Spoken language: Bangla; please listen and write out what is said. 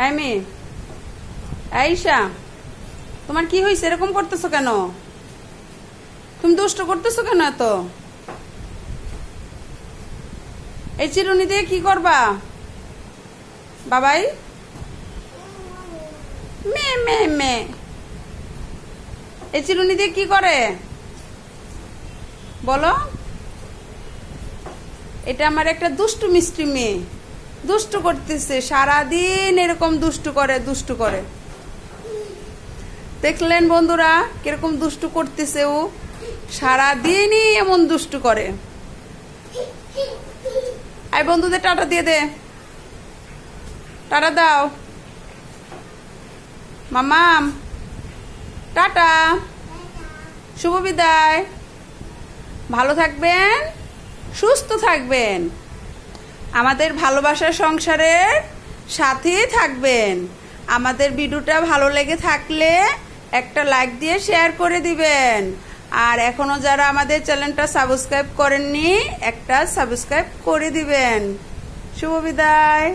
এই মেয়ে, আয়েশা, তোমার কি হয়েছে? এরকম করতেছো কেন? তুমি দুষ্ট করতেছো কেন এত? এই চিরুনি দিয়ে কি করবা বাবাই? মে মে মে, এই চিরুনি দিয়ে কি করে বলো? এটা আমার একটা দুষ্টু মিষ্টি মেয়ে, দুষ্টু করতেছে সারাদিন, এরকম দুষ্টু করে। দেখলেন বন্ধুরা কিরকম দুষ্টু করতেছে ও? সারাদিনই এমন দুষ্টু করে। আই বন্ধুদের টাটা দিয়ে দে, টাটা দাও মামাম, টাটা, শুভ বিদায়। ভালো থাকবেন, সুস্থ থাকবেন, আমাদের ভালোবাসার সংসারের সাথেই থাকবেন। আমাদের ভিডিওটা ভালো লেগে থাকলে একটা লাইক দিয়ে শেয়ার করে দিবেন। আর এখনো যারা আমাদের চ্যানেলটা সাবস্ক্রাইব করেননি, একটা সাবস্ক্রাইব করে দিবেন। শুভ বিদায়।